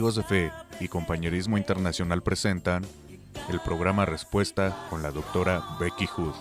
Amigos de Fe y Compañerismo Internacional presentan el programa Respuesta con la doctora Becky Hood.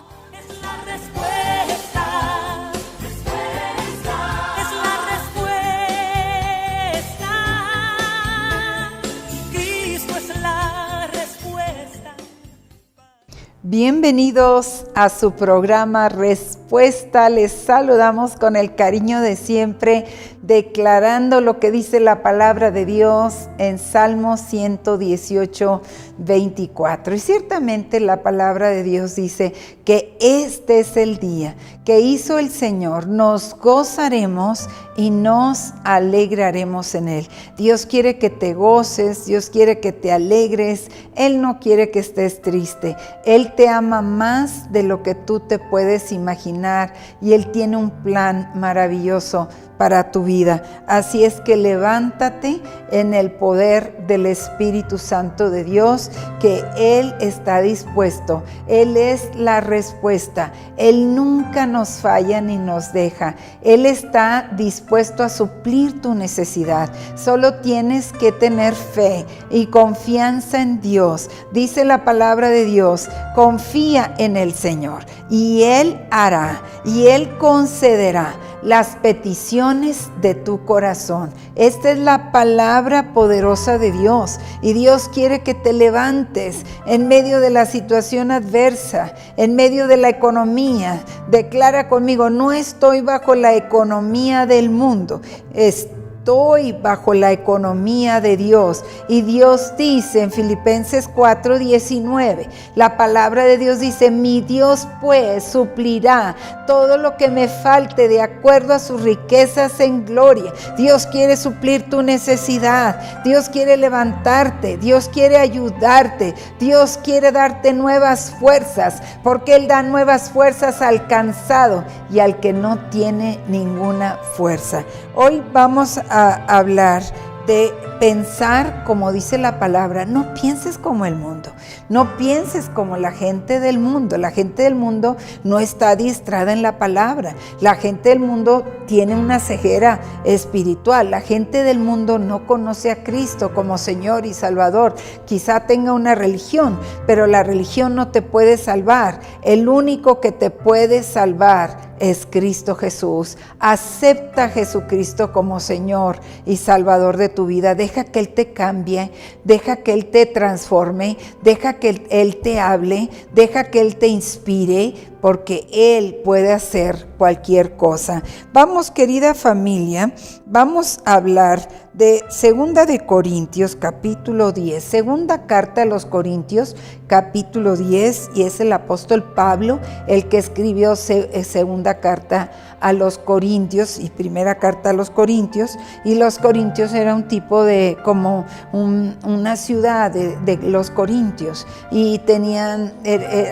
Bienvenidos a su programa Respuesta. Les saludamos con el cariño de siempre, declarando lo que dice la palabra de Dios en Salmo 118, 24. Y ciertamente la palabra de Dios dice que este es el día que hizo el Señor. Nos gozaremos y nos alegraremos en Él. Dios quiere que te goces, Dios quiere que te alegres. Él no quiere que estés triste. Él te ama más de lo que tú te puedes imaginar y Él tiene un plan maravilloso para tu vida. Así es que levántate en el poder del Espíritu Santo de Dios, que Él está dispuesto. Él es la respuesta. Él nunca nos falla ni nos deja. Él está dispuesto a suplir tu necesidad. Solo tienes que tener fe y confianza en Dios. Dice la palabra de Dios, confía en el Señor y Él hará y Él concederá las peticiones de tu corazón. Esta es la palabra poderosa de Dios y Dios quiere que te levantes en medio de la situación adversa, en medio de la economía. Declara conmigo, no estoy bajo la economía del mundo, estoy bajo la economía de Dios. Y Dios dice en Filipenses 4:19, la palabra de Dios dice, mi Dios pues suplirá todo lo que me falte de acuerdo a sus riquezas en gloria. Dios quiere suplir tu necesidad, Dios quiere levantarte, Dios quiere ayudarte, Dios quiere darte nuevas fuerzas, porque Él da nuevas fuerzas al cansado y al que no tiene ninguna fuerza. Hoy vamos a hablar de pensar como dice la palabra. No pienses como el mundo, no pienses como la gente del mundo. La gente del mundo no está adiestrada en la palabra. La gente del mundo tiene una ceguera espiritual. La gente del mundo no conoce a Cristo como Señor y Salvador. Quizá tenga una religión, pero la religión no te puede salvar. El único que te puede salvar es Cristo Jesús. Acepta a Jesucristo como Señor y Salvador de tu vida. Deja que Él te cambie, deja que Él te transforme, deja que Él te hable, deja que Él te inspire, porque Él puede hacer cualquier cosa. Vamos, querida familia, vamos a hablar de 2 de Corintios, capítulo 10. Segunda carta a los Corintios, capítulo 10, y es el apóstol Pablo el que escribió segunda carta a los Corintios y primera carta a los Corintios. Y los Corintios era un tipo de, como una ciudad de los Corintios, y tenían,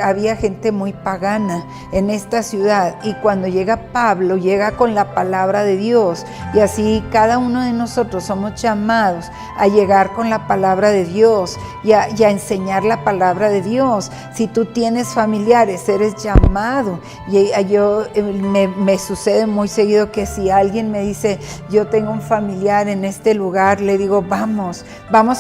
había gente muy pagana en esta ciudad, y cuando llega Pablo, llega con la palabra de Dios, y así cada uno de nosotros somos llamados a llegar con la palabra de Dios y a enseñar la palabra de Dios. Si tú tienes familiares, eres llamado. Y yo me sucede muy seguido que si alguien me dice, yo tengo un familiar en este lugar, le digo, vamos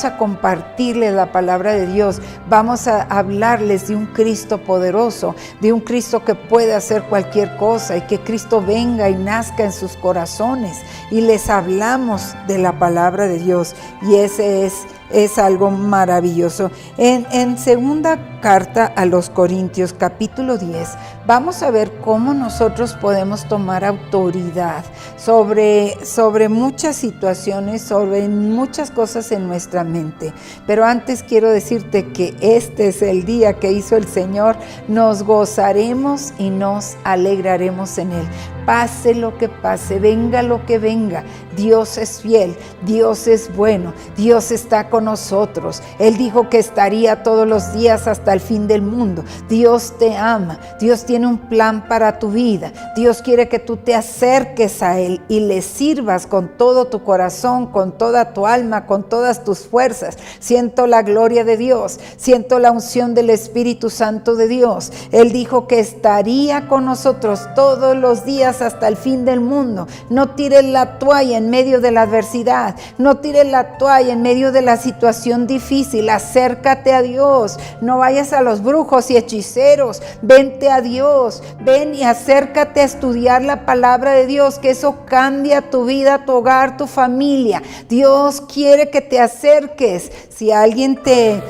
a compartirles la palabra de Dios, vamos a hablarles de un Cristo poderoso, de un Cristo que puede hacer cualquier cosa, y que Cristo venga y nazca en sus corazones, y les hablamos de la palabra de Dios, y ese es algo maravilloso. En segunda carta a los Corintios, capítulo 10, vamos a ver cómo nosotros podemos tomar autoridad sobre muchas situaciones, sobre muchas cosas en nuestra mente. Pero antes quiero decirte que este es el día que hizo el Señor. Nos gozaremos y nos alegraremos en Él. Pase lo que pase, venga lo que venga, Dios es fiel, Dios es bueno, Dios está con nosotros. Él dijo que estaría todos los días hasta el fin del mundo. Dios te ama, Dios tiene un plan para tu vida. Dios quiere que tú te acerques a Él y le sirvas con todo tu corazón, con toda tu alma, con todas tus fuerzas. Siento la gloria de Dios, siento la unción del Espíritu Santo de Dios. Él dijo que estaría con nosotros todos los días hasta el fin del mundo. No tires la toalla en en medio de la adversidad. No tires la toalla en medio de la situación difícil. Acércate a Dios. No vayas a los brujos y hechiceros. Vente a Dios. Ven y acércate a estudiar la palabra de Dios, que eso cambia tu vida, tu hogar, tu familia. Dios quiere que te acerques. Si alguien te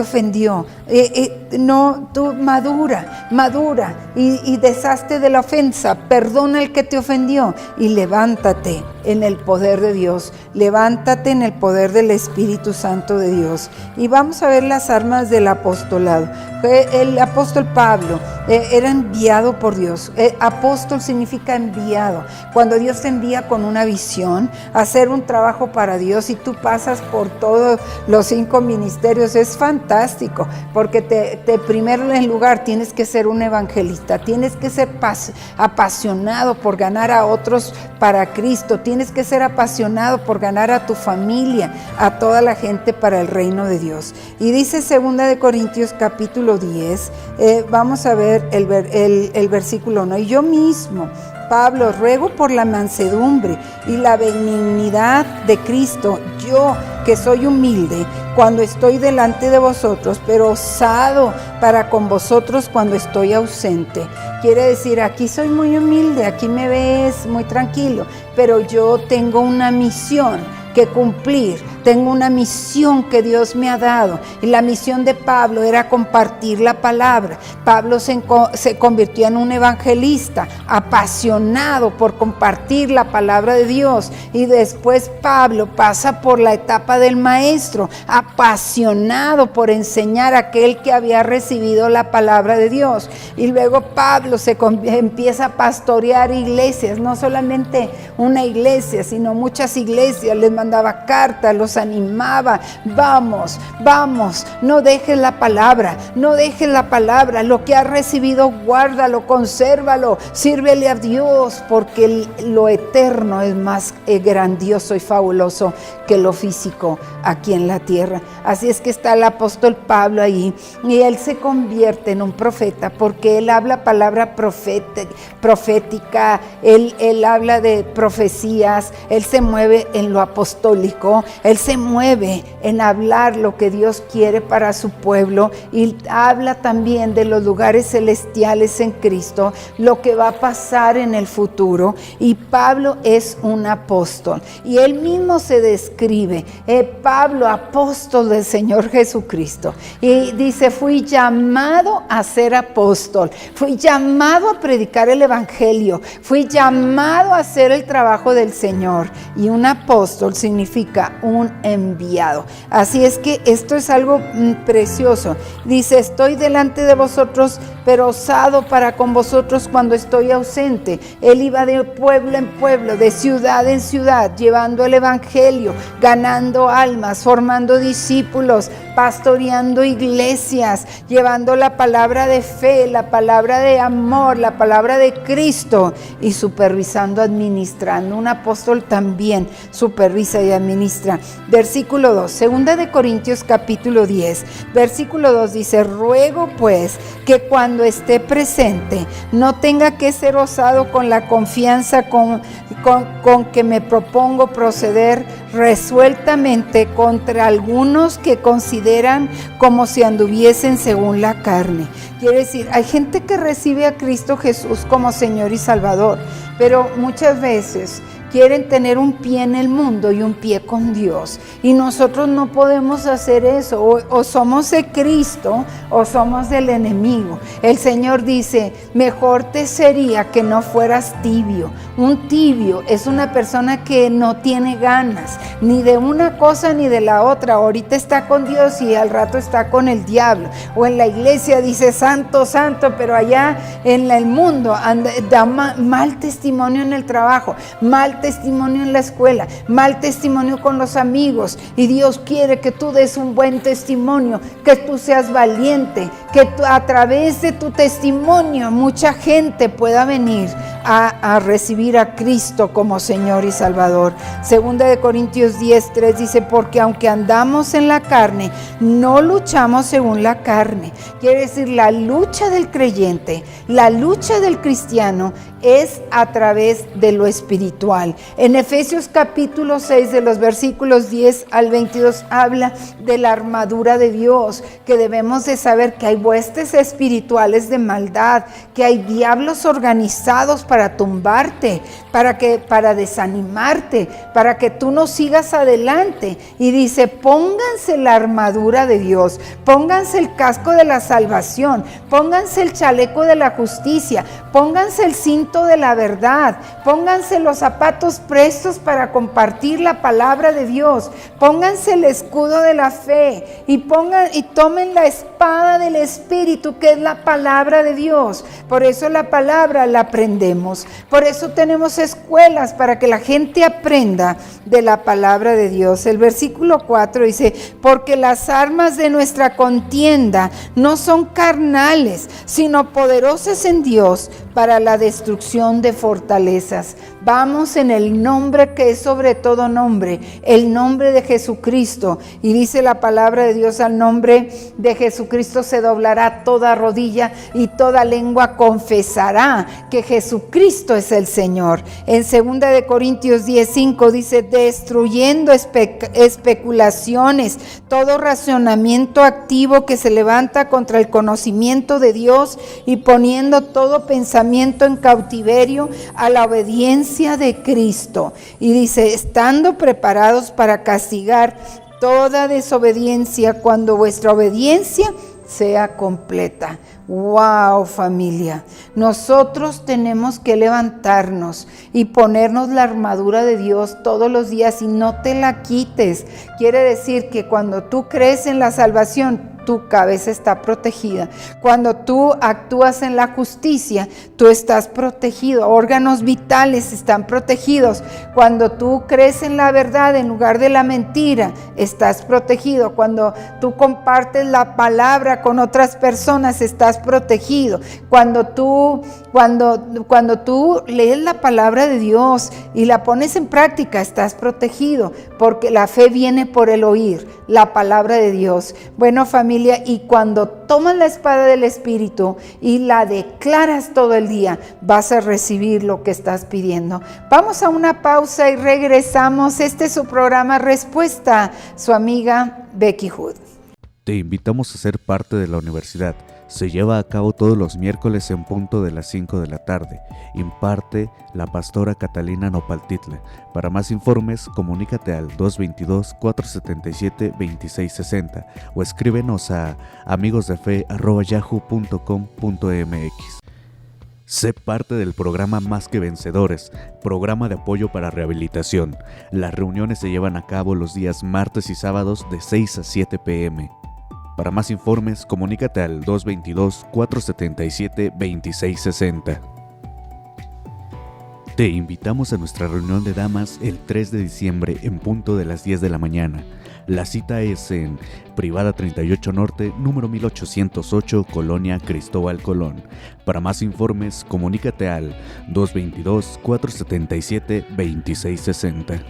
ofendió, no, tú madura y deshazte de la ofensa, perdona al que te ofendió y levántate en el poder de Dios, levántate en el poder del Espíritu Santo de Dios. Y vamos a ver las armas del apostolado. El apóstol Pablo era enviado por Dios. Apóstol significa enviado. Cuando Dios te envía con una visión, hacer un trabajo para Dios, y tú pasas por todos los 5 ministerios, es fantástico, porque primero en lugar tienes que ser un evangelista, tienes que ser apasionado por ganar a otros para Cristo, tienes que ser apasionado por ganar a tu familia, a toda la gente para el reino de Dios. Y dice 2 Corintios capítulo 10, vamos a ver el versículo 1. Y yo mismo, Pablo, ruego por la mansedumbre y la benignidad de Cristo, yo que soy humilde cuando estoy delante de vosotros, pero osado para con vosotros cuando estoy ausente. Quiere decir, aquí soy muy humilde, aquí me ves muy tranquilo, pero yo tengo una misión que cumplir, tengo una misión que Dios me ha dado, y la misión de Pablo era compartir la palabra. Pablo se convirtió en un evangelista, apasionado por compartir la palabra de Dios, y después Pablo pasa por la etapa del maestro, apasionado por enseñar a aquel que había recibido la palabra de Dios, y luego Pablo empieza a pastorear iglesias, no solamente una iglesia, sino muchas iglesias. Les mandaba cartas, los animaba, vamos, no dejes la palabra, lo que has recibido, guárdalo, consérvalo, sírvele a Dios, porque lo eterno es más grandioso y fabuloso que lo físico aquí en la tierra. Así es que está el apóstol Pablo ahí, y él se convierte en un profeta, porque él habla palabra profética, él habla de profecías, él se mueve en lo apostólico, él se mueve en hablar lo que Dios quiere para su pueblo, y habla también de los lugares celestiales en Cristo, lo que va a pasar en el futuro. Y Pablo es un apóstol, y él mismo se describe, Pablo, apóstol del Señor Jesucristo, y dice, fui llamado a ser apóstol, fui llamado a predicar el evangelio, fui llamado a hacer el trabajo del Señor. Y un apóstol significa un enviado. Así es que esto es algo precioso. Dice, estoy delante de vosotros, pero osado para con vosotros cuando estoy ausente. Él iba de pueblo en pueblo, de ciudad en ciudad, llevando el evangelio, ganando almas, formando discípulos, pastoreando iglesias, llevando la palabra de fe, la palabra de amor, la palabra de Cristo, y supervisando, administrando. Un apóstol también supervisa y administra. Versículo 2, 2 Corintios capítulo 10, versículo 2 dice, ruego pues que cuando esté presente no tenga que ser osado con la confianza con que me propongo proceder resueltamente contra algunos que consideran como si anduviesen según la carne. Quiere decir, hay gente que recibe a Cristo Jesús como Señor y Salvador, pero muchas veces quieren tener un pie en el mundo y un pie con Dios, y nosotros no podemos hacer eso. O somos de Cristo o somos del enemigo. El Señor dice, mejor te sería que no fueras tibio. Un tibio es una persona que no tiene ganas ni de una cosa ni de la otra. Ahorita está con Dios y al rato está con el diablo, o en la iglesia dice santo, santo, pero allá en el mundo da mal testimonio en el trabajo, mal testimonio en la escuela, mal testimonio con los amigos. Y Dios quiere que tú des un buen testimonio, que tú seas valiente, que tú, a través de tu testimonio mucha gente pueda venir a recibir a Cristo como Señor y Salvador. 2 Corintios 10:3 dice, porque aunque andamos en la carne, no luchamos según la carne. Quiere decir, la lucha del creyente, la lucha del cristiano es a través de lo espiritual. En Efesios capítulo 6, de los versículos 10 al 22, habla de la armadura de Dios, que debemos de saber que hay huestes espirituales de maldad, que hay diablos organizados para tumbarte, para desanimarte, para que tú no sigas adelante. Y dice, pónganse la armadura de Dios, pónganse el casco de la salvación, pónganse el chaleco de la justicia, pónganse el cinto de la verdad, pónganse los zapatos prestos para compartir la palabra de Dios, pónganse el escudo de la fe y tomen la espada del Espíritu, que es la palabra de Dios. Por eso la palabra la aprendemos, por eso tenemos escuelas para que la gente aprenda de la palabra de Dios. El versículo 4 dice, porque las armas de nuestra contienda no son carnales, sino poderosas en Dios para la destrucción de fortalezas. Vamos en el nombre que es sobre todo nombre, el nombre de Jesucristo. Y dice la palabra de Dios, al nombre de Jesucristo se doblará toda rodilla y toda lengua confesará que Jesucristo es el Señor. En 2 de Corintios 10:5 dice, destruyendo especulaciones, todo razonamiento activo que se levanta contra el conocimiento de Dios, y poniendo todo pensamiento en cautiverio a la obediencia de Cristo. Y dice, estando preparados para castigar toda desobediencia cuando vuestra obediencia sea completa. ¡Wow, familia! Nosotros tenemos que levantarnos y ponernos la armadura de Dios todos los días, y no te la quites. Quiere decir que cuando tú crees en la salvación, tu cabeza está protegida. Cuando tú actúas en la justicia, tú estás protegido. Órganos vitales están protegidos. Cuando tú crees en la verdad en lugar de la mentira, estás protegido. Cuando tú compartes la palabra con otras personas, estás protegido. Cuando tú lees la palabra de Dios y la pones en práctica, estás protegido, porque la fe viene por el oír la palabra de Dios. Bueno, familia, y cuando tomas la espada del Espíritu y la declaras todo el día, vas a recibir lo que estás pidiendo. Vamos a una pausa y regresamos. Este es su programa Respuesta, su amiga Becky Hood. Te invitamos a ser parte de la universidad. Se lleva a cabo todos los miércoles en punto de las 5 de la tarde. Imparte la pastora Catalina Nopaltitla. Para más informes, comunícate al 222-477-2660 o escríbenos a amigosdefe@yahoo.com.mx. Sé parte del programa Más que Vencedores, programa de apoyo para rehabilitación. Las reuniones se llevan a cabo los días martes y sábados de 6 a 7 p.m. Para más informes, comunícate al 222-477-2660. Te invitamos a nuestra reunión de damas el 3 de diciembre en punto de las 10 de la mañana. La cita es en Privada 38 Norte, número 1808, Colonia Cristóbal Colón. Para más informes, comunícate al 222-477-2660.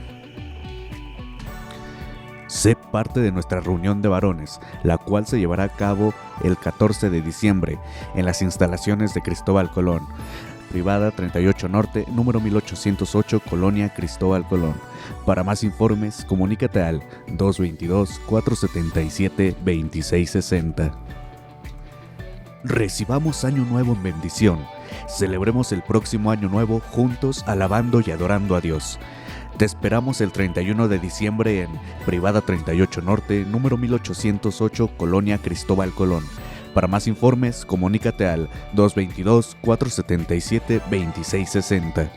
Sé parte de nuestra reunión de varones, la cual se llevará a cabo el 14 de diciembre en las instalaciones de Cristóbal Colón. Privada 38 Norte, número 1808, Colonia Cristóbal Colón. Para más informes, comunícate al 222-477-2660. Recibamos Año Nuevo en bendición. Celebremos el próximo Año Nuevo juntos, alabando y adorando a Dios. Te esperamos el 31 de diciembre en Privada 38 Norte, número 1808, Colonia Cristóbal Colón. Para más informes, comunícate al 222-477-2660.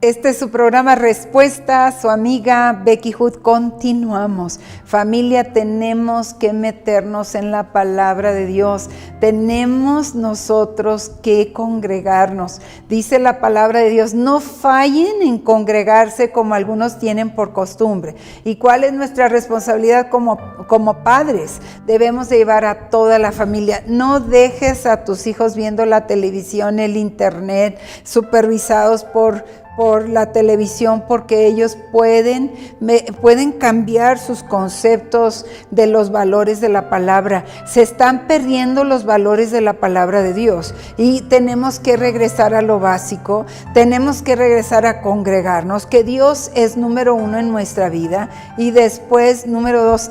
Este es su programa Respuesta, su amiga Becky Hood. Continuamos. Familia, tenemos que meternos en la palabra de Dios. Tenemos nosotros que congregarnos. Dice la palabra de Dios, no fallen en congregarse como algunos tienen por costumbre. ¿Y cuál es nuestra responsabilidad como padres? Debemos de llevar a toda la familia. No dejes a tus hijos viendo la televisión, el internet, supervisados por la televisión, porque ellos pueden cambiar sus conceptos de los valores de la palabra. Se están perdiendo los valores de la palabra de Dios y tenemos que regresar a lo básico, tenemos que regresar a congregarnos, que Dios es número 1 en nuestra vida, y después, número 2,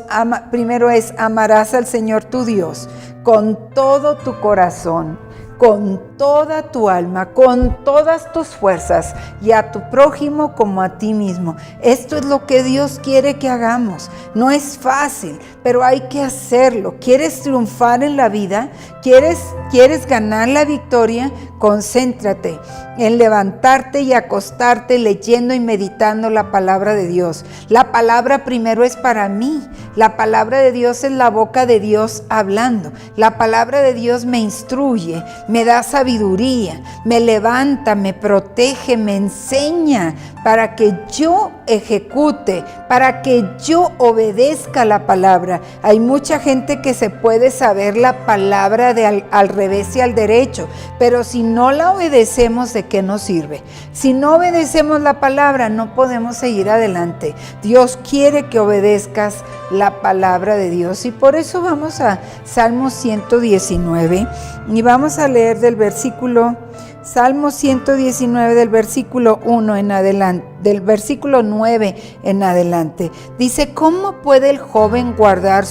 primero es amarás al Señor tu Dios con todo tu corazón, con toda tu alma, con todas tus fuerzas, y a tu prójimo como a ti mismo. Esto es lo que Dios quiere que hagamos. No es fácil, pero hay que hacerlo. ¿Quieres triunfar en la vida? ¿Quieres ganar la victoria? Concéntrate en levantarte y acostarte leyendo y meditando la palabra de Dios. La palabra primero es para mí. La palabra de Dios es la boca de Dios hablando. La palabra de Dios me instruye, me da sabiduría, me levanta, me protege, me enseña para que yo ejecute, para que yo obedezca la palabra. Hay mucha gente que se puede saber la palabra al revés y al derecho, pero si no la obedecemos, ¿de qué nos sirve? Si no obedecemos la palabra, no podemos seguir adelante. Dios quiere que obedezcas la palabra de Dios, y por eso vamos a Salmo 119 y vamos a leer del versículo Salmo 119 del versículo 1 en adelante, del versículo 9 en adelante. Dice: ¿cómo puede el joven guardar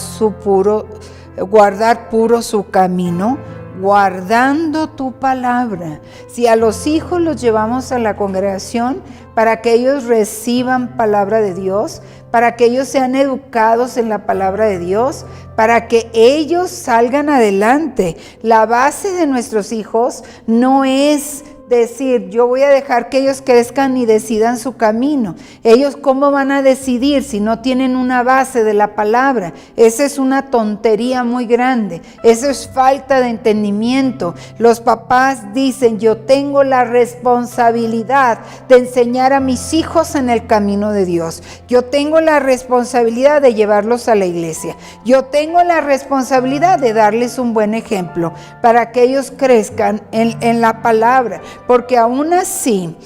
puro su camino? Guardando tu palabra. Si a los hijos los llevamos a la congregación para que ellos reciban palabra de Dios, para que ellos sean educados en la palabra de Dios, para que ellos salgan adelante. La base de nuestros hijos no es decir, yo voy a dejar que ellos crezcan y decidan su camino. Ellos, ¿cómo van a decidir si no tienen una base de la palabra? Esa es una tontería muy grande. Eso es falta de entendimiento. Los papás dicen, yo tengo la responsabilidad de enseñar a mis hijos en el camino de Dios. Yo tengo la responsabilidad de llevarlos a la iglesia. Yo tengo la responsabilidad de darles un buen ejemplo para que ellos crezcan en la palabra. Porque aún así,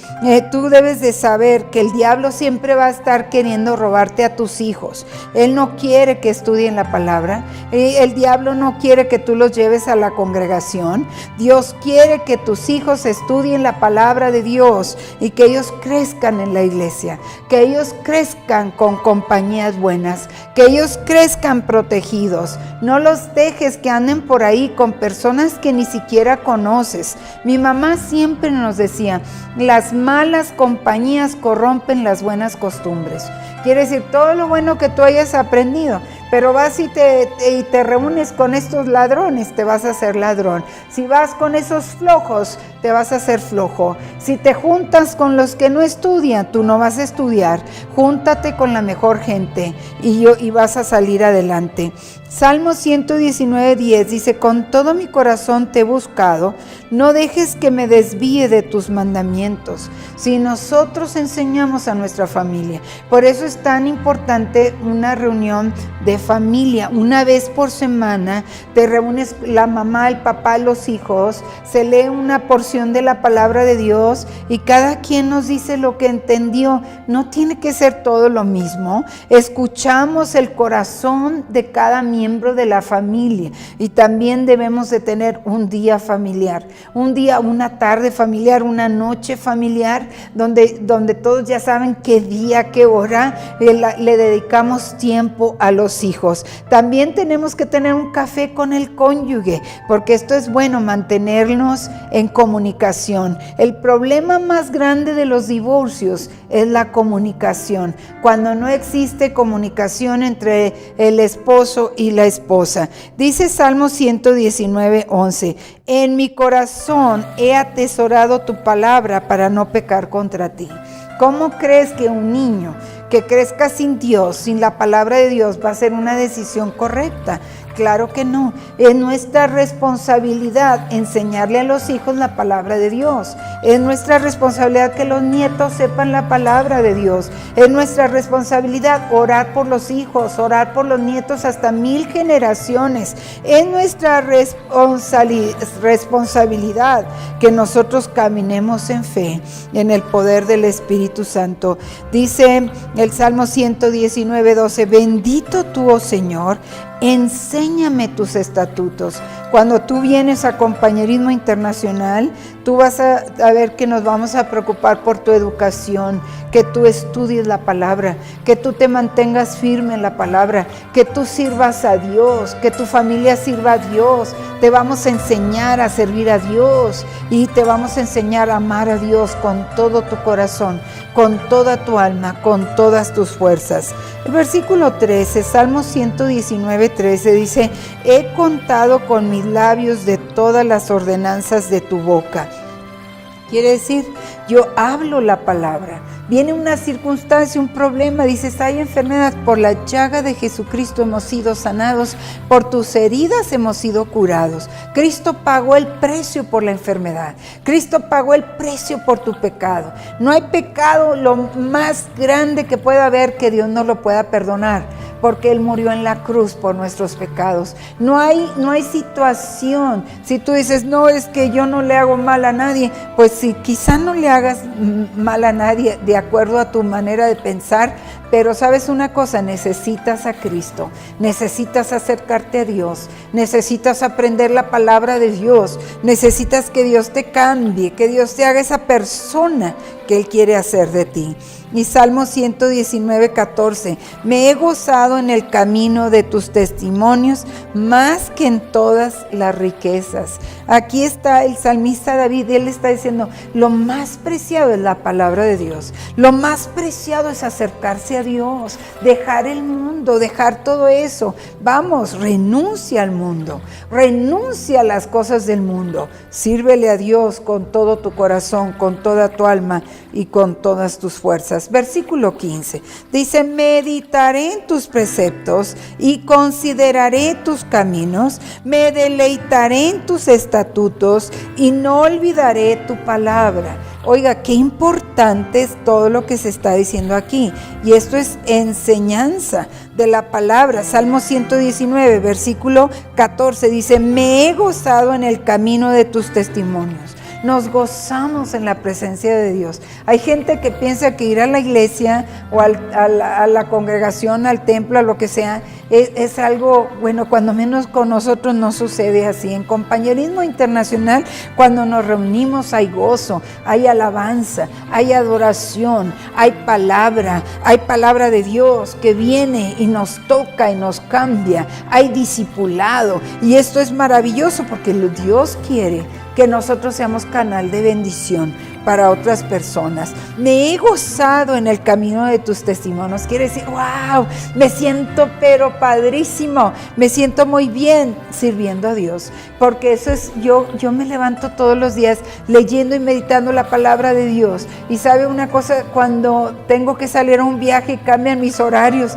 tú debes de saber que el diablo siempre va a estar queriendo robarte a tus hijos. Él no quiere que estudien la palabra. El diablo no quiere que tú los lleves a la congregación. Dios quiere que tus hijos estudien la palabra de Dios y que ellos crezcan en la iglesia, que ellos crezcan con compañías buenas, que ellos crezcan protegidos. No los dejes que anden por ahí con personas que ni siquiera conoces. Mi mamá siempre nos decía, las malas compañías corrompen las buenas costumbres. Quiere decir, todo lo bueno que tú hayas aprendido, pero vas y te reúnes con estos ladrones, te vas a hacer ladrón. Si vas con esos flojos, te vas a hacer flojo. Si te juntas con los que no estudian, tú no vas a estudiar. Júntate con la mejor gente y vas a salir adelante. Salmo 119:10 dice: con todo mi corazón te he buscado, no dejes que me desvíe de tus mandamientos. Si nosotros enseñamos a nuestra familia, por eso es tan importante una reunión de familia. Una vez por semana te reúnes la mamá, el papá, los hijos, se lee una porción de la palabra de Dios y cada quien nos dice lo que entendió. No tiene que ser todo lo mismo. Escuchamos el corazón de cada miembro de la familia y también debemos de tener un día familiar, un día, una tarde familiar, una noche familiar, donde todos ya saben qué día, qué hora le dedicamos tiempo a los hijos. También tenemos que tener un café con el cónyuge, porque esto es bueno, mantenernos en comunicación. El problema más grande de los divorcios es la comunicación. Cuando no existe comunicación entre el esposo y la esposa. Dice Salmo 119:11: en mi corazón he atesorado tu palabra para no pecar contra ti. ¿Cómo crees que un niño que crezca sin Dios, sin la palabra de Dios, va a ser una decisión correcta? Claro que no. Es nuestra responsabilidad enseñarle a los hijos la palabra de Dios. Es nuestra responsabilidad que los nietos sepan la palabra de Dios. Es nuestra responsabilidad orar por los hijos, orar por los nietos hasta 1000 generaciones. Es nuestra responsabilidad que nosotros caminemos en fe, en el poder del Espíritu Santo. Dice el Salmo 119:12, bendito tú, oh Señor, enséñame tus estatutos. Cuando tú vienes a Compañerismo Internacional, tú vas a ver que nos vamos a preocupar por tu educación, que tú estudies la palabra, que tú te mantengas firme en la palabra, que tú sirvas a Dios, que tu familia sirva a Dios. Te vamos a enseñar a servir a Dios y te vamos a enseñar a amar a Dios con todo tu corazón, con toda tu alma, con todas tus fuerzas. El versículo 13, Salmo 119:13 dice, he contado con mis labios de todas las ordenanzas de tu boca. Quiere decir, yo hablo la palabra. Viene una circunstancia, un problema, dices, hay enfermedad, por la llaga de Jesucristo hemos sido sanados, por tus heridas hemos sido curados. Cristo pagó el precio por la enfermedad, Cristo pagó el precio por tu pecado. No hay pecado lo más grande que pueda haber que Dios no lo pueda perdonar, porque Él murió en la cruz por nuestros pecados. No hay situación. Si tú dices, no, es que yo no le hago mal a nadie, pues si quizá no le hagas mal a nadie de acuerdo a tu manera de pensar, pero sabes una cosa, necesitas a Cristo, necesitas acercarte a Dios, necesitas aprender la palabra de Dios, necesitas que Dios te cambie, que Dios te haga esa persona que Él quiere hacer de ti. Y Salmo 119:14, me he gozado en el camino de tus testimonios más que en todas las riquezas. Aquí está el salmista David, él está diciendo, lo más preciado es la palabra de Dios, lo más preciado es acercarse a Dios, dejar el mundo, dejar todo eso. Vamos, renuncia al mundo, renuncia a las cosas del mundo, sírvele a Dios con todo tu corazón, con toda tu alma y con todas tus fuerzas. Versículo 15, dice, meditaré en tus preceptos y consideraré tus caminos, me deleitaré en tus estatutos y no olvidaré tu palabra. Oiga, qué importante es todo lo que se está diciendo aquí. Y esto es enseñanza de la palabra. Salmo 119, versículo 14 dice, me he gozado en el camino de tus testimonios. Nos gozamos en la presencia de Dios. Hay gente que piensa que ir a la iglesia o a la congregación, al templo, a lo que sea, es algo, bueno, cuando menos con nosotros no sucede así. En Compañerismo Internacional, cuando nos reunimos hay gozo, hay alabanza, hay adoración, hay palabra de Dios que viene y nos toca y nos cambia, hay discipulado. Y esto es maravilloso porque Dios quiere que nosotros seamos canal de bendición para otras personas. Me he gozado en el camino de tus testimonios. Quiere decir, wow, me siento pero padrísimo, me siento muy bien sirviendo a Dios, porque eso es, yo me levanto todos los días leyendo y meditando la palabra de Dios. Y sabe una cosa, cuando tengo que salir a un viaje y cambian mis horarios,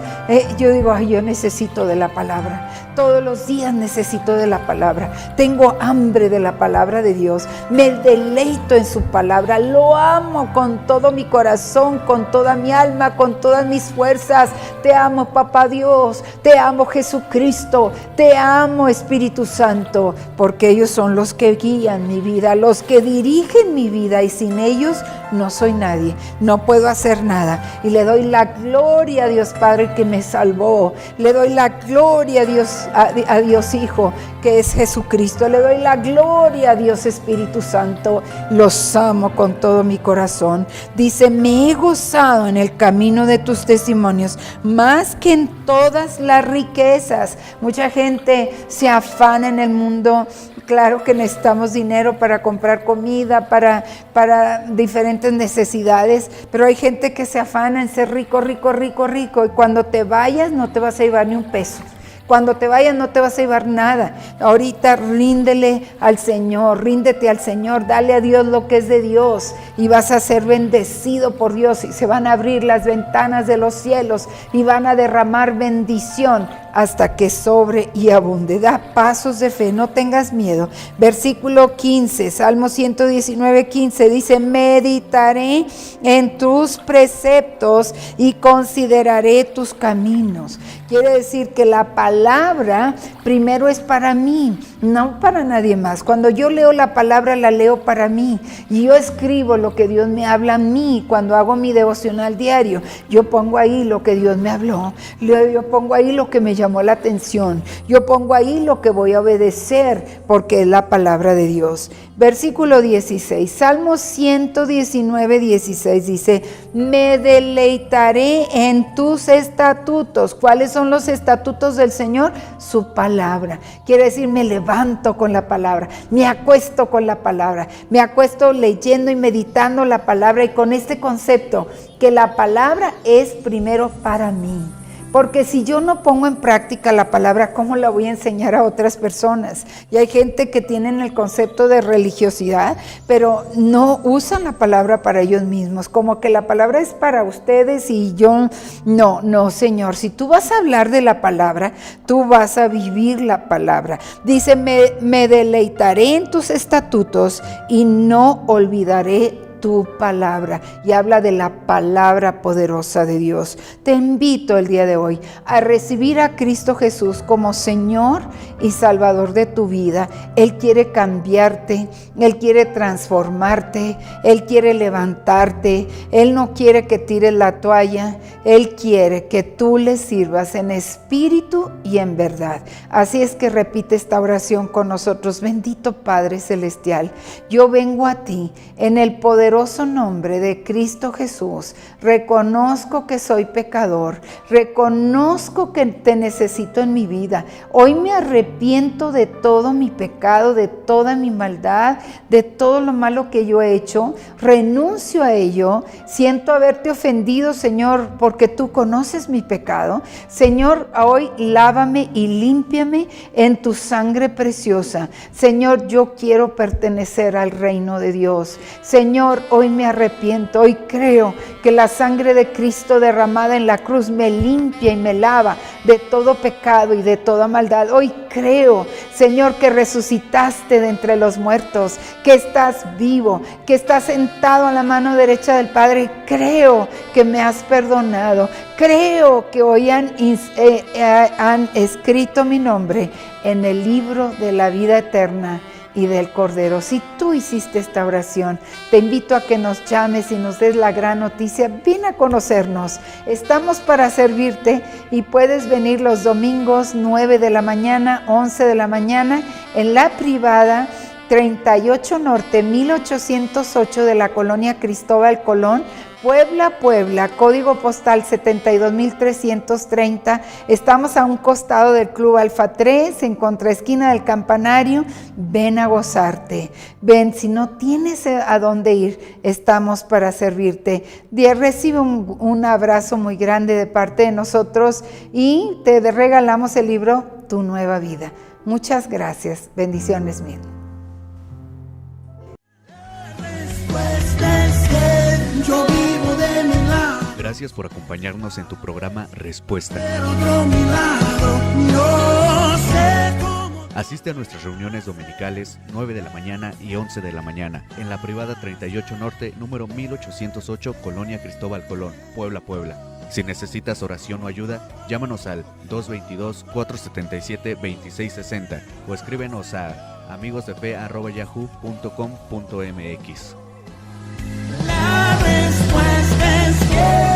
yo digo, ay, yo necesito de la palabra. Todos los días necesito de la palabra. Tengo hambre de la palabra de Dios. Me deleito en su palabra. Lo amo con todo mi corazón, con toda mi alma, con todas mis fuerzas. Te amo, Papá Dios. Te amo, Jesucristo. Te amo, Espíritu Santo, porque ellos son los que guían mi vida, los que dirigen mi vida, y sin ellos no soy nadie, no puedo hacer nada. Y le doy la gloria a Dios Padre que me salvó. Le doy la gloria a Dios Hijo, que es Jesucristo. Le doy la gloria a Dios Espíritu Santo. Los amo con todo mi corazón. Dice, me he gozado en el camino de tus testimonios más que en todas las riquezas. Mucha gente se afana en el mundo. Claro que necesitamos dinero para comprar comida, para diferentes necesidades, pero hay gente que se afana en ser rico, rico, rico, rico, y cuando te vayas no te vas a llevar ni un peso. Cuando te vayas no te vas a llevar nada. Ahorita ríndele al Señor, ríndete al Señor, dale a Dios lo que es de Dios y vas a ser bendecido por Dios y se van a abrir las ventanas de los cielos y van a derramar bendición hasta que sobre y abunde. Da pasos de fe, no tengas miedo. Versículo 15, Salmo 119, 15 dice: meditaré en tus preceptos y consideraré tus caminos. Quiere decir que la palabra primero es para mí, no para nadie más. Cuando yo leo la palabra, la leo para mí. Y yo escribo lo que Dios me habla a mí. Cuando hago mi devocional diario, yo pongo ahí lo que Dios me habló. Yo pongo ahí lo que me llamó la atención. Yo pongo ahí lo que voy a obedecer, porque es la palabra de Dios. Versículo 16, Salmo 119, 16 dice: me deleitaré en tus estatutos. ¿Cuáles son los estatutos del Señor? Su palabra. Quiere decir, me levanto con la palabra, me acuesto con la palabra, me acuesto leyendo y meditando la palabra y con este concepto que la palabra es primero para mí. Porque si yo no pongo en práctica la palabra, ¿cómo la voy a enseñar a otras personas? Y hay gente que tienen el concepto de religiosidad, pero no usan la palabra para ellos mismos, como que la palabra es para ustedes y yo no, Señor. Si tú vas a hablar de la palabra, tú vas a vivir la palabra. Dice: me deleitaré en tus estatutos y no olvidaré tu palabra. Y habla de la palabra poderosa de Dios. Te invito el día de hoy a recibir a Cristo Jesús como Señor y Salvador de tu vida. Él quiere cambiarte, Él quiere transformarte, Él quiere levantarte, Él no quiere que tires la toalla, Él quiere que tú le sirvas en espíritu y en verdad. Así es que repite esta oración con nosotros. Bendito Padre Celestial, yo vengo a ti en el poderoso nombre de Cristo Jesús. Reconozco que soy pecador, reconozco que te necesito en mi vida. Hoy me arrepiento de todo mi pecado, de toda mi maldad, de todo lo malo que yo he hecho. Renuncio a ello. Siento haberte ofendido, Señor, porque tú conoces mi pecado. Señor, hoy lávame y límpiame en tu sangre preciosa. Señor, yo quiero pertenecer al reino de Dios. Señor, hoy me arrepiento, hoy creo que la sangre de Cristo derramada en la cruz me limpia y me lava de todo pecado y de toda maldad. Hoy creo, Señor, que resucitaste de entre los muertos, que estás vivo, que estás sentado a la mano derecha del Padre. Creo que me has perdonado. Creo que hoy han escrito mi nombre en el libro de la vida eterna y del Cordero. Si tú hiciste esta oración, te invito a que nos llames y nos des la gran noticia. Ven a conocernos. Estamos para servirte y puedes venir los domingos 9 de la mañana, 11 de la mañana en la privada 38 Norte 1808 de la colonia Cristóbal Colón, Puebla, código postal 72330. Estamos a un costado del Club Alfa 3, en contraesquina del Campanario. Ven a gozarte. Ven, si no tienes a dónde ir, estamos para servirte. Recibe un abrazo muy grande de parte de nosotros y te regalamos el libro Tu Nueva Vida. Muchas gracias. Bendiciones mil. Gracias por acompañarnos en tu programa Respuesta. Asiste a nuestras reuniones dominicales 9 de la mañana y 11 de la mañana en la privada 38 Norte, número 1808, Colonia Cristóbal Colón, Puebla. Si necesitas oración o ayuda, llámanos al 222-477-2660 o escríbenos a amigosdefe@yahoo.com.mx. La respuesta es que